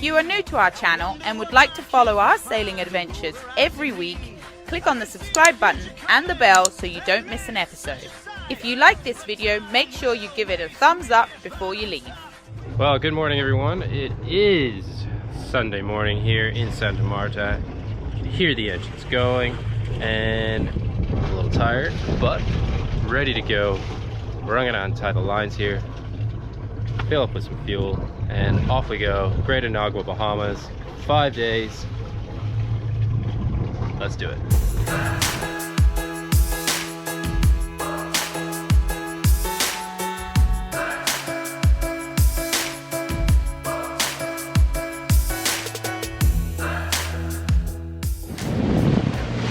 you are new to our channel and would like to follow our sailing adventures every week, click on the subscribe button and the bell so you don't miss an episode. If you like this video, make sure you give it a thumbs up before you leave. Well, good morning everyone. It is Sunday morning here in Santa Marta. You can hear the engines going and I'm a little tired, but ready to go. We're gonna untie the lines here, fill up with some fuel, and off we go. Great Inagua, Bahamas, 5 days. Let's do it.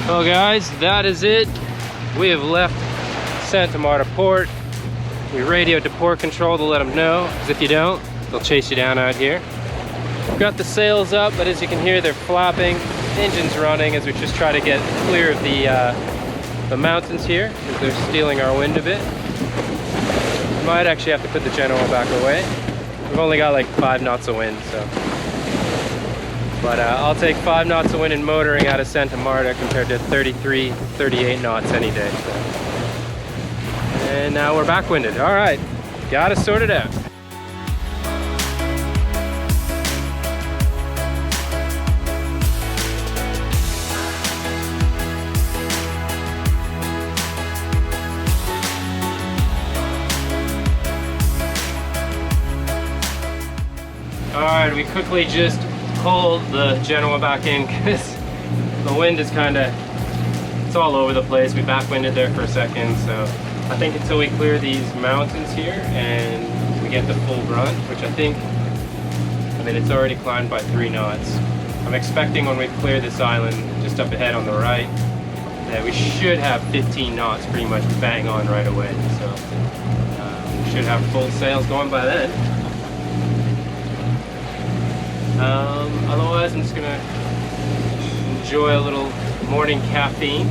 Well guys, that is it. We have left Santa Marta port. We radioed to port control to let them know, because if you don't, they'll chase you down out here. We've got the sails up, but as you can hear, they're flapping. Engine's running as we just try to get clear of the mountains here, because they're stealing our wind a bit. We might actually have to put the Genoa back away. We've only got like 5 knots of wind, so. But I'll take 5 knots of wind in motoring out of Santa Marta compared to 33, 38 knots any day. So. And now we're backwinded. All right, gotta sort it out. All right, we quickly just pulled the Genoa back in because the wind is it's all over the place. We backwinded there for a second, so I think until we clear these mountains here and we get the full brunt, which I mean it's already climbed by 3 knots. I'm expecting when we clear this island just up ahead on the right that we should have 15 knots pretty much bang on right away. So we should have full sails going by then. Otherwise, I'm just gonna enjoy a little morning caffeine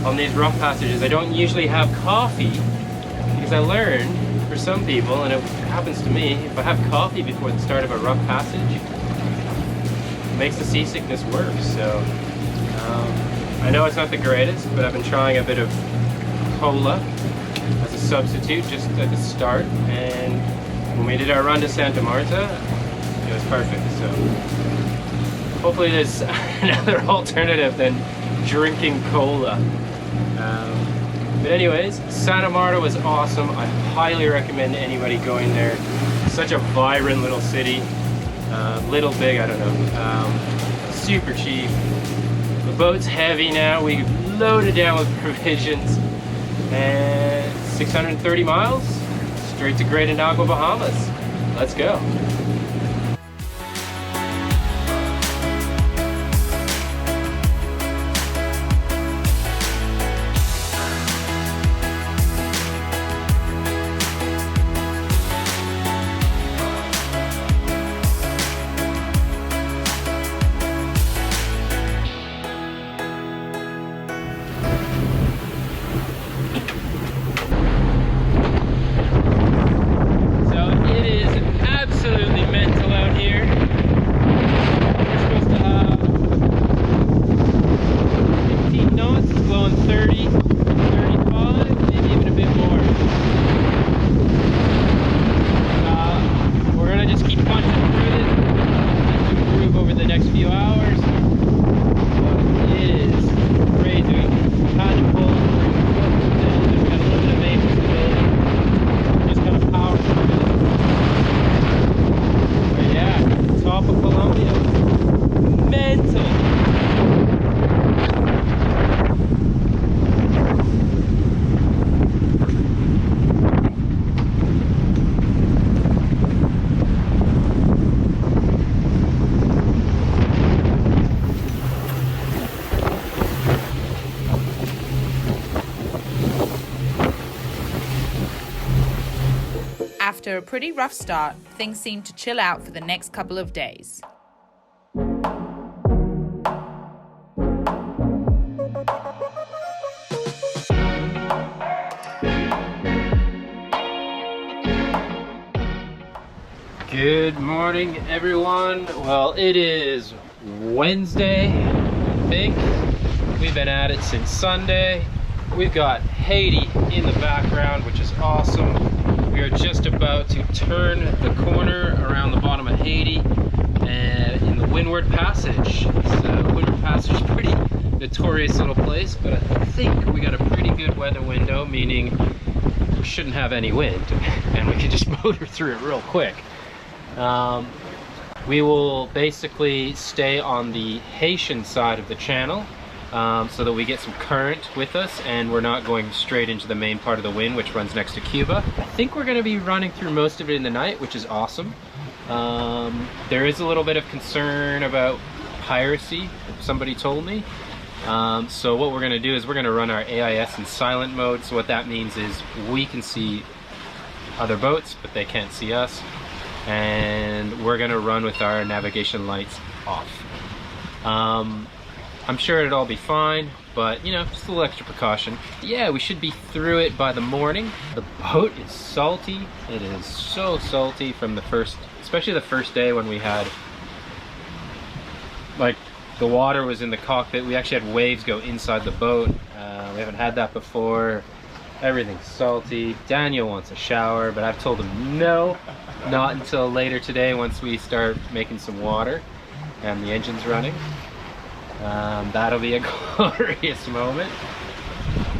on these rough passages. I don't usually have coffee because I learned for some people, and it happens to me, if I have coffee before the start of a rough passage, it makes the seasickness worse. So I know it's not the greatest, but I've been trying a bit of cola as a substitute just at the start, and when we did our run to Santa Marta, it was perfect. So hopefully there's another alternative than drinking cola. But anyways, Santa Marta was awesome. I highly recommend anybody going there. Such a vibrant little city. Little big, I don't know. Super cheap. The boat's heavy now. We loaded down with provisions. And 630 miles straight to Great Inagua, Bahamas. Let's go. After a pretty rough start, things seem to chill out for the next couple of days. Good morning, everyone. Well, it is Wednesday, I think. We've been at it since Sunday. We've got Haiti in the background, which is awesome. We are just about to turn the corner around the bottom of Haiti and in the Windward Passage. So Windward Passage is a pretty notorious little place, but I think we got a pretty good weather window, meaning we shouldn't have any wind and we can just motor through it real quick. We will basically stay on the Haitian side of the channel so that we get some current with us and we're not going straight into the main part of the wind, which runs next to Cuba. I think we're going to be running through most of it in the night, which is awesome. There is a little bit of concern about piracy, somebody told me. So what we're going to do is we're going to run our AIS in silent mode. So what that means is we can see other boats, but they can't see us. And we're gonna run with our navigation lights off. I'm sure it'll all be fine, but you know, just a little extra precaution. Yeah, we should be through it by the morning. The boat is salty. It is so salty from the first, especially the first day when we had, like, the water was in the cockpit. We actually had waves go inside the boat. We haven't had that before. Everything's salty. Daniel wants a shower, but I've told him no, not until later today once we start making some water and the engine's running. That'll be a glorious moment.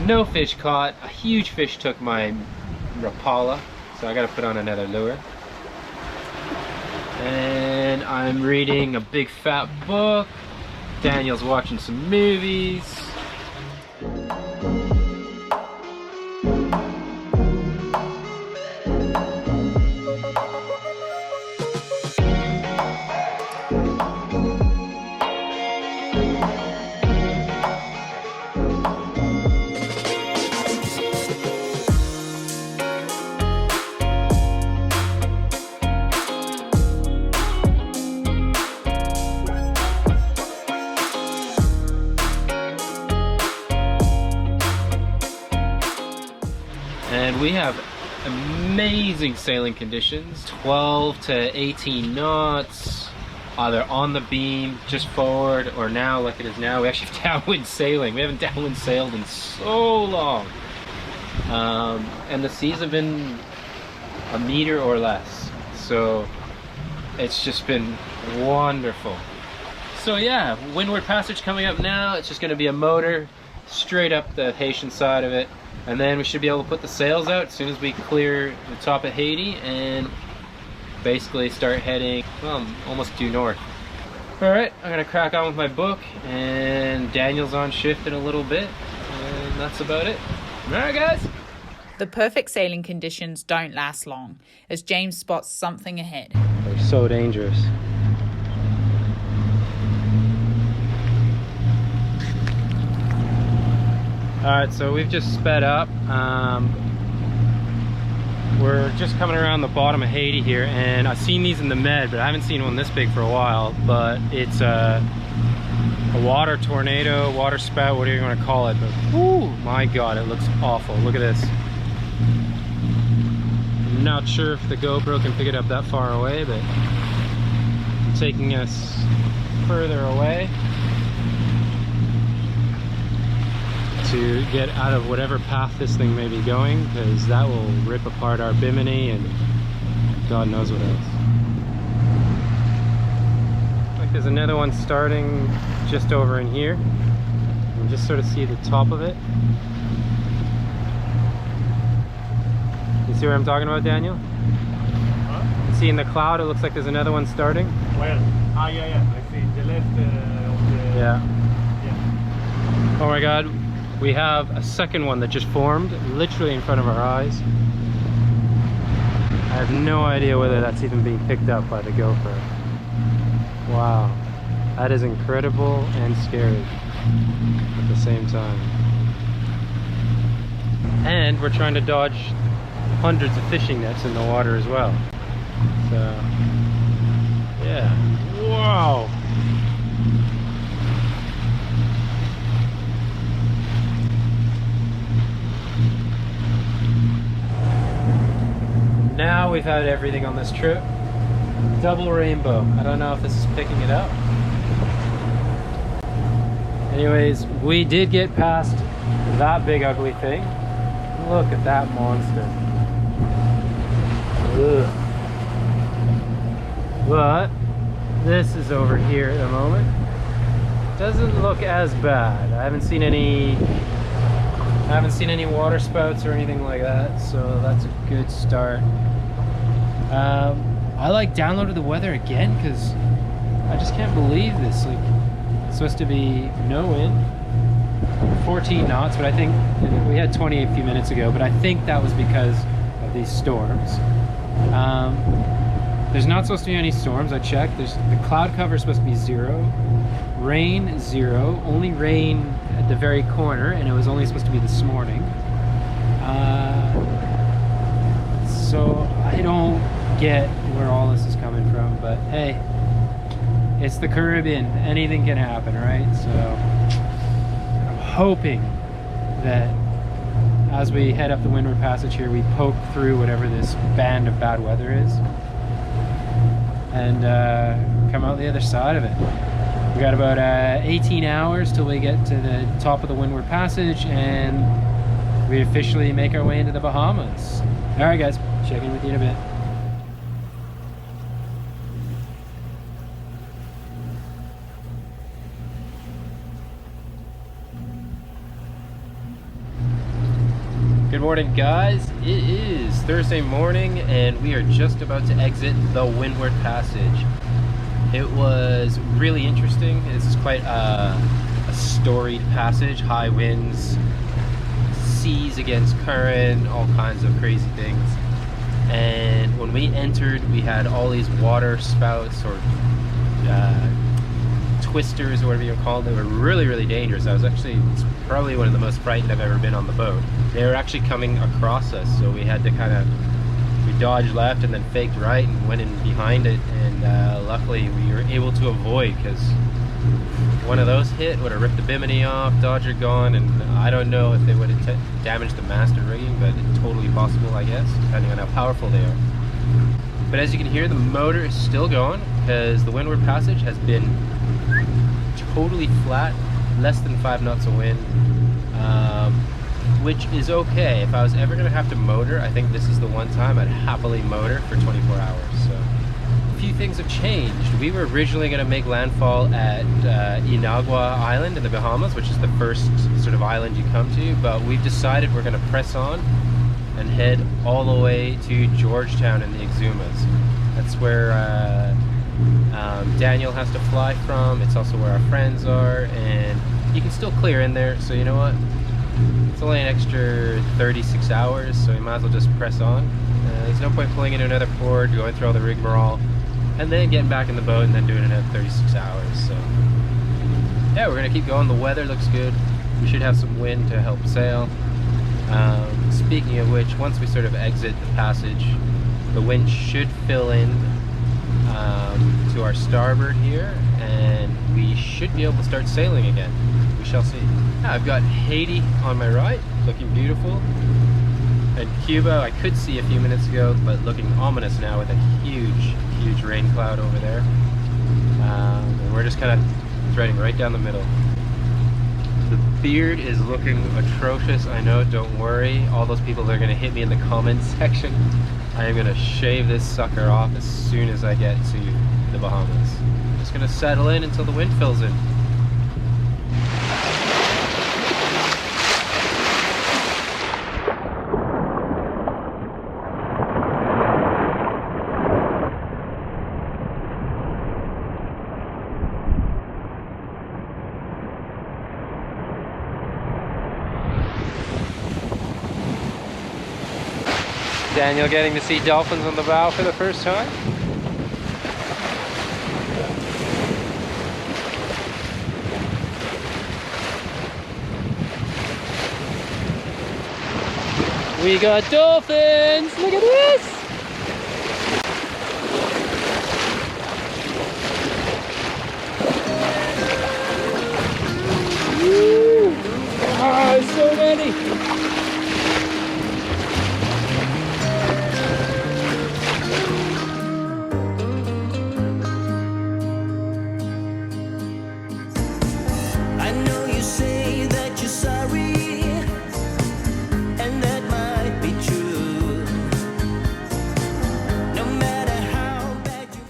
No fish caught. A huge fish took my Rapala, so I gotta put on another lure. And I'm reading a big fat book. Daniel's watching some movies. And we have amazing sailing conditions, 12 to 18 knots, either on the beam, just forward, or now like it is now. We actually have downwind sailing. We haven't downwind sailed in so long. And the seas have been a meter or less. So it's just been wonderful. So yeah, Windward Passage coming up now. It's just gonna be a motor straight up the Haitian side of it. And then we should be able to put the sails out as soon as we clear the top of Haiti and basically start heading, well, almost due north. Alright, I'm gonna crack on with my book, and Daniel's on shift in a little bit, and that's about it. Alright guys! The perfect sailing conditions don't last long, as James spots something ahead. They're so dangerous. Alright, so we've just sped up. We're just coming around the bottom of Haiti here, and I've seen these in the Med, but I haven't seen one this big for a while. But it's a water tornado, water spout, whatever you want to call it. But whoo, my god, it looks awful. Look at this. I'm not sure if the GoPro can pick it up that far away, but it's taking us further away to get out of whatever path this thing may be going, because that will rip apart our bimini and God knows what else. Like there's another one starting just over in here. You can just sort of see the top of it. You see what I'm talking about, Daniel? Huh? You see in the cloud, it looks like there's another one starting. Well, yeah, I see the left of the... Yeah. Yeah. Oh my god. We have a second one that just formed, literally in front of our eyes. I have no idea whether that's even being picked up by the GoPro. Wow, that is incredible and scary at the same time. And we're trying to dodge hundreds of fishing nets in the water as well. So, yeah. Wow! Now we've had everything on this trip. Double rainbow. I don't know if this is picking it up. Anyways, we did get past that big ugly thing. Look at that monster. Ugh. But this is over here at the moment. Doesn't look as bad. I haven't seen any water spouts or anything like that, so that's a good start. I like downloaded the weather again because I just can't believe this. Like, it's supposed to be no wind, 14 knots, but I think we had 28 a few minutes ago, but I think that was because of these storms. There's not supposed to be any storms. I checked. The cloud cover is supposed to be 0, rain 0, only rain at the very corner, and it was only supposed to be this morning. So I don't get where all this is coming from, but hey, it's the Caribbean. Anything can happen, right? So I'm hoping that as we head up the Windward Passage here, we poke through whatever this band of bad weather is and come out the other side of it. We got about 18 hours till we get to the top of the Windward Passage and we officially make our way into the Bahamas. All right, guys, check in with you in a bit. Good morning, guys. It is Thursday morning and we are just about to exit the Windward Passage. It was really interesting. This is quite a storied passage. High winds, seas against current, all kinds of crazy things. And when we entered, we had all these water spouts or twisters or whatever you call them. They were really, really dangerous. It's probably one of the most frightened I've ever been on the boat. They were actually coming across us, so we had to we dodged left and then faked right and went in behind it, and luckily we were able to avoid, because one of those hit would have ripped the bimini off, Dodger gone, and I don't know if they would have damaged the mast or rigging, but it's totally possible, I guess, depending on how powerful they are. But as you can hear, the motor is still going because the Windward Passage has been totally flat, less than 5 knots of wind, which is okay. If I was ever going to have to motor, I think this is the one time I'd happily motor for 24 hours. So a few things have changed. We were originally going to make landfall at Inagua Island in the Bahamas, which is the first sort of island you come to, but we've decided we're going to press on and head all the way to Georgetown in the Exumas. That's where Daniel has to fly from. It's also where our friends are, and you can still clear in there, so you know what? It's only an extra 36 hours, so you might as well just press on. There's no point pulling into another port, going through all the rigmarole, and then getting back in the boat and then doing another 36 hours. So yeah, we're gonna keep going. The weather looks good. We should have some wind to help sail. Speaking of which, once we sort of exit the passage, the wind should fill in to our starboard here, and we should be able to start sailing again. We shall see. I've got Haiti on my right, looking beautiful, and Cuba I could see a few minutes ago, but looking ominous now with a huge rain cloud over there. And we're just kind of threading right down the middle. The beard is looking atrocious, I know, don't worry. All those people that are going to hit me in the comments section, I am going to shave this sucker off as soon as I get to the Bahamas. Just going to settle in until the wind fills in. Daniel getting to see dolphins on the bow for the first time. We got dolphins! Look at this! Woo! Ah, so many! I know you say that you're sorry, and that might be true. No matter how bad you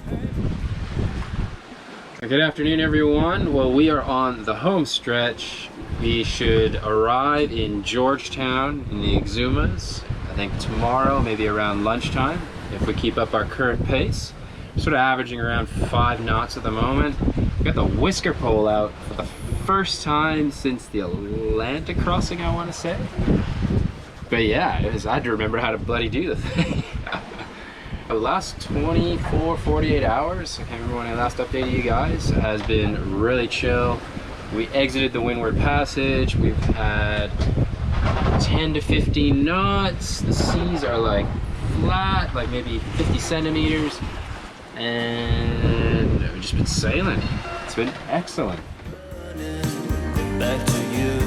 hurt. Good afternoon, everyone. Well, we are on the home stretch. We should arrive in Georgetown in the Exumas, I think tomorrow, maybe around lunchtime, if we keep up our current pace. We're sort of averaging around 5 knots at the moment. We got the whisker pole out for the first time since the Atlantic crossing, I want to say. But yeah, I had to remember how to bloody do the thing. The last 24, 48 hours, I can't remember when I last updated you guys, has been really chill. We exited the Windward Passage. We've had 10 to 15 knots. The seas are like flat, like maybe 50 centimeters. And we've just been sailing. It's been excellent. Back to you.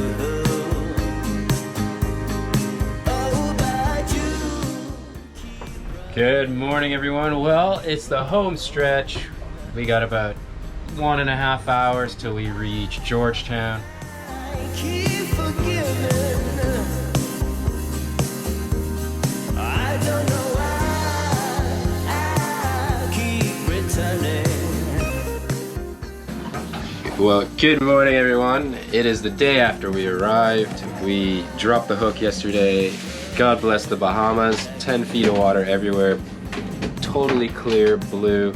Oh, about you. Good morning, everyone. Well, it's the home stretch. We got about 1.5 hours till we reach Georgetown. I keep forgiving. I don't know why I keep returning. Well, good morning, everyone. It is the day after we arrived. We dropped the hook yesterday. God bless the Bahamas. 10 feet of water everywhere. Totally clear blue.